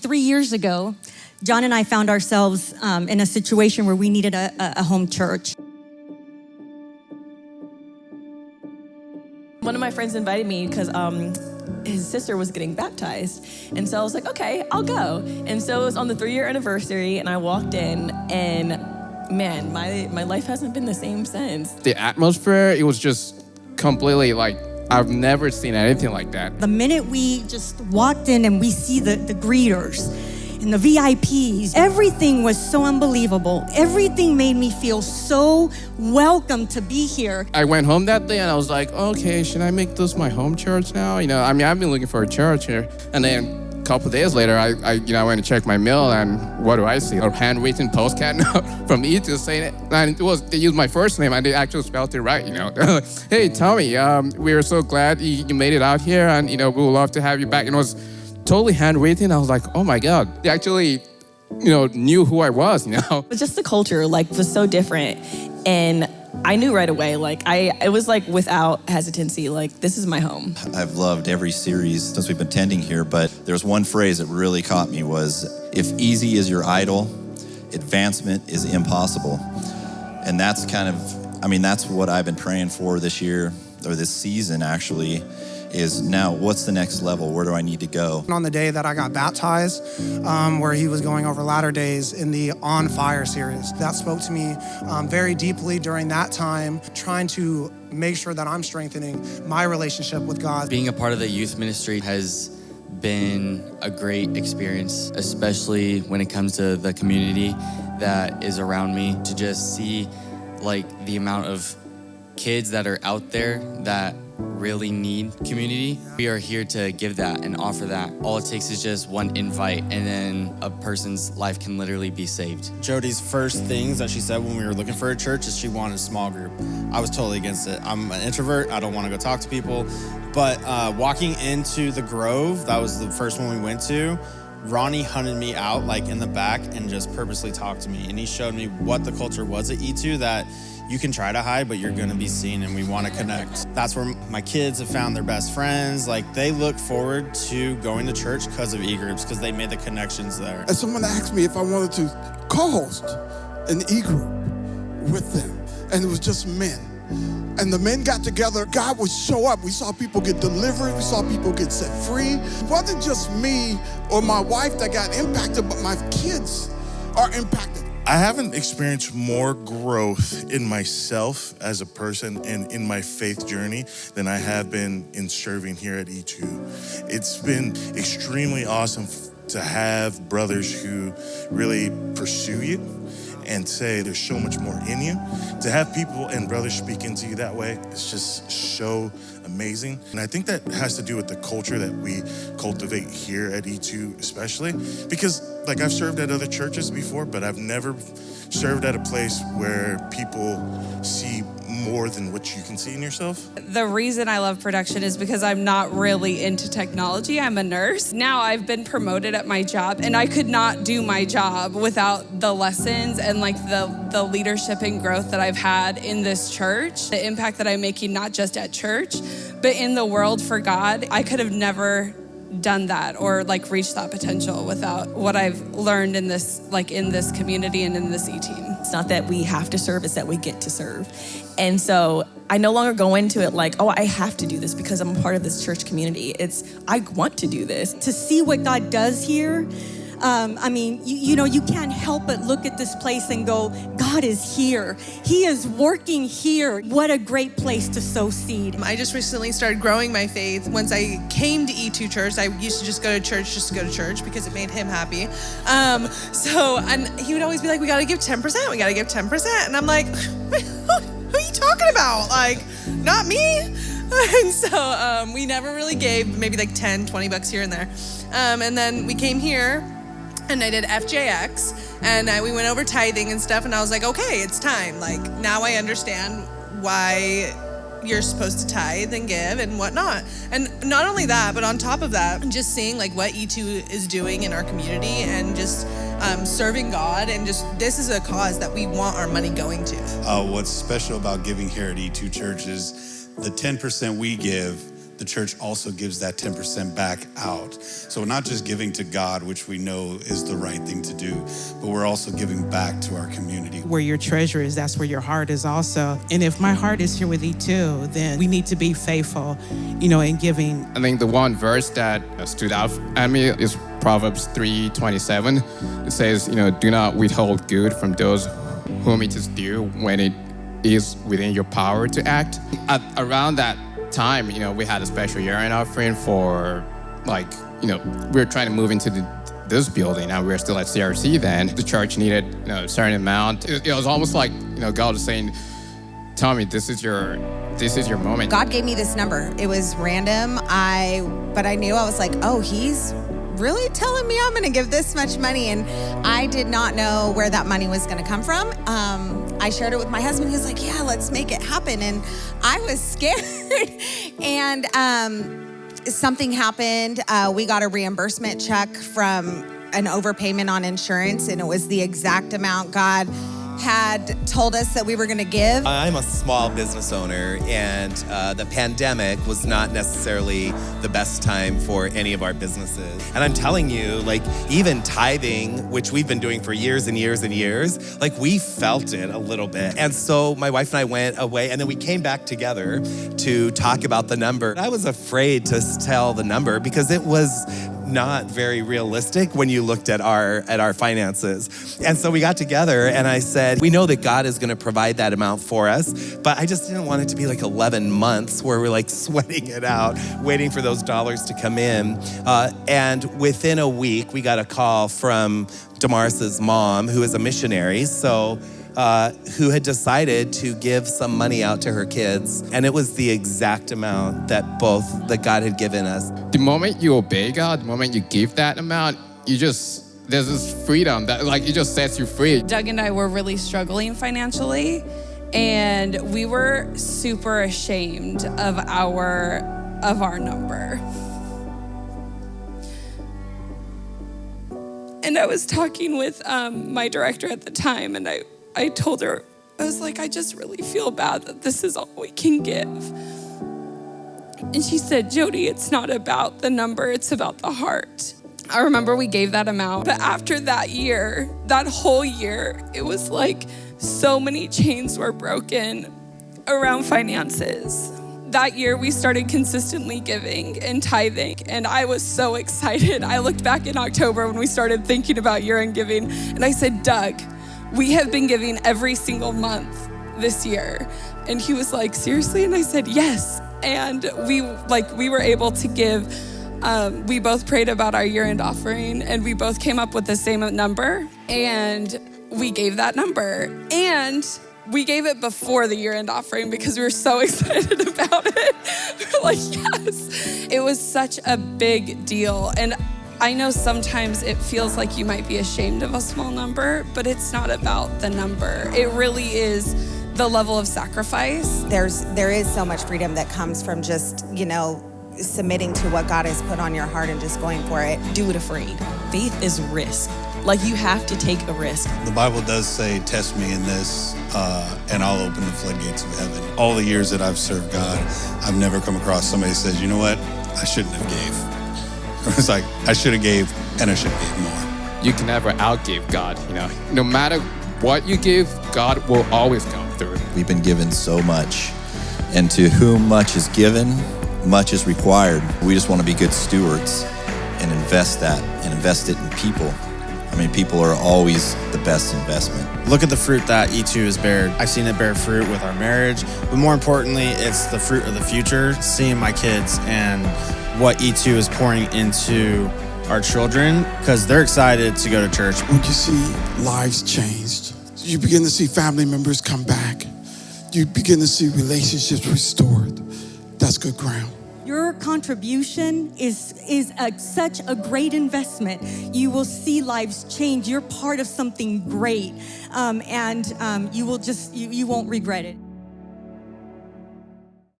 3 years ago, John and I found ourselves in a situation where we needed a home church. One of my friends invited me because his sister was getting baptized. And so I was like, okay, I'll go. And so it was on the 3-year anniversary, and I walked in, and man, my life hasn't been the same since. The atmosphere, it was just completely like, I've never seen anything like that. The minute we just walked in and we see the greeters and the VIPs, everything was so unbelievable. Everything made me feel so welcome to be here. I went home that day and I was like, okay, should I make this my home church now? I've been looking for a church here. And then a couple of days later, I went to check my mail, and what do I see? A handwritten postcard from E2 saying it. And they used my first name and they actually spelled it right, Hey, Tommy, we are so glad you made it out here, and, we would love to have you back. And it was totally handwritten. I was like, oh my God. They actually, knew who I was, But just the culture, was so different. And I knew right away, it was without hesitancy, this is my home. I've loved every series since we've been attending here, but there's one phrase that really caught me was, if easy is your idol, advancement is impossible. And that's that's what I've been praying for this year, or this season actually, is now what's the next level? Where do I need to go? On the day that I got baptized, where he was going over latter days in the On Fire series, that spoke to me very deeply during that time, trying to make sure that I'm strengthening my relationship with God. Being a part of the youth ministry has been a great experience, especially when it comes to the community that is around me, to just see the amount of kids that are out there that really need community. We are here to give that and offer that. All it takes is just one invite, and then a person's life can literally be saved. Jody's first things that she said when we were looking for a church is she wanted a small group. I was totally against it. I'm an introvert. I don't want to go talk to people. But walking into the Grove, that was the first one we went to, Ronnie hunted me out in the back and just purposely talked to me. And he showed me what the culture was at E2, that you can try to hide, but you're gonna be seen, and we wanna connect. That's where my kids have found their best friends. They look forward to going to church because of e-groups, because they made the connections there. And someone asked me if I wanted to co-host an e-group with them, and it was just men. And the men got together, God would show up. We saw people get delivered, we saw people get set free. It wasn't just me or my wife that got impacted, but my kids are impacted. I haven't experienced more growth in myself as a person and in my faith journey than I have been in serving here at E2. It's been extremely awesome to have brothers who really pursue you and say there's so much more in you. To have people and brothers speak into you that way, it's just so amazing. And I think that has to do with the culture that we cultivate here at E2 especially, because I've served at other churches before, but I've never served at a place where people see more than what you can see in yourself. The reason I love production is because I'm not really into technology. I'm a nurse. Now I've been promoted at my job, and I could not do my job without the lessons and the leadership and growth that I've had in this church, the impact that I'm making not just at church, but in the world for God. I could have never done that or reached that potential without what I've learned in this community and in this E-team. It's not that we have to serve, it's that we get to serve. And so I no longer go into it I have to do this because I'm a part of this church community. I want to do this. To see what God does here, you can't help but look at this place and go, God is here. He is working here. What a great place to sow seed. I just recently started growing my faith. Once I came to E2 Church, I used to just go to church because it made him happy. And he would always be like, we got to give 10%. We got to give 10%. And I'm like, who are you talking about? Not me. And so we never really gave, maybe $10, $20 here and there. And then we came here, and I did FJX, and we went over tithing and stuff, and I was like, okay, it's time. Now I understand why you're supposed to tithe and give and whatnot. And not only that, but on top of that, just seeing what E2 is doing in our community and just serving God, and just this is a cause that we want our money going to. What's special about giving here at E2 Church is the 10% we give the church also gives that 10% back out. So we're not just giving to God, which we know is the right thing to do, but we're also giving back to our community. Where your treasure is, that's where your heart is also. And if my heart is here with E2, then we need to be faithful, in giving. I think the one verse that stood out at me is Proverbs 3:27. It says, do not withhold good from those whom it is due when it is within your power to act. Around that time, we had a special year-end offering for, we were trying to move into this building, and we were still at CRC then. The church needed a certain amount. It was almost like, God was saying, Tommy, this is your moment. God gave me this number. It was random. But I knew, I was like, oh, he's really telling me I'm gonna give this much money. And I did not know where that money was gonna come from. I shared it with my husband. He was like, yeah, let's make it happen. And I was scared. And something happened. We got a reimbursement check from an overpayment on insurance, and it was the exact amount God had told us that we were gonna give. I'm a small business owner, and the pandemic was not necessarily the best time for any of our businesses. And I'm telling you, even tithing, which we've been doing for years and years and years, we felt it a little bit. And so my wife and I went away, and then we came back together to talk about the number. I was afraid to tell the number because it was not very realistic when you looked at our finances. And so we got together, and I said, we know that God is gonna provide that amount for us, but I just didn't want it to be 11 months where we're sweating it out, waiting for those dollars to come in. And within a week, we got a call from Damaris's mom, who is a missionary, who had decided to give some money out to her kids. And it was the exact amount that God had given us. The moment you obey God, the moment you give that amount, there's this freedom that it just sets you free. Doug and I were really struggling financially, and we were super ashamed of our number. And I was talking with my director at the time, and I told her, I was like, I just really feel bad that this is all we can give. And she said, Jody, it's not about the number, it's about the heart. I remember we gave that amount, but after that year, that whole year, it was so many chains were broken around finances. That year, we started consistently giving and tithing, and I was so excited. I looked back in October when we started thinking about year-end giving, and I said, Doug, we have been giving every single month this year. And he was like, seriously? And I said, yes. And we were able to give, we both prayed about our year-end offering, and we both came up with the same number, and we gave that number. And we gave it before the year-end offering because we were so excited about it. We're like, yes. It was such a big deal. And I know sometimes it feels like you might be ashamed of a small number, but it's not about the number. It really is the level of sacrifice. There is so much freedom that comes from just, submitting to what God has put on your heart and just going for it. Do it afraid. Faith is risk. You have to take a risk. The Bible does say, test me in this, and I'll open the floodgates of heaven. All the years that I've served God, I've never come across somebody who says, you know what, I shouldn't have gave. It's I should have gave, and I should have gave more. You can never outgive God, No matter what you give, God will always come through. We've been given so much, and to whom much is given, much is required. We just want to be good stewards and invest it in people. People are always the best investment. Look at the fruit that E2 has bared. I've seen it bear fruit with our marriage, but more importantly, it's the fruit of the future, seeing my kids and what E2 is pouring into our children, because they're excited to go to church. When you see lives changed, you begin to see family members come back. You begin to see relationships restored. That's good ground. Your contribution is such a great investment. You will see lives change. You're part of something great, and you won't regret it.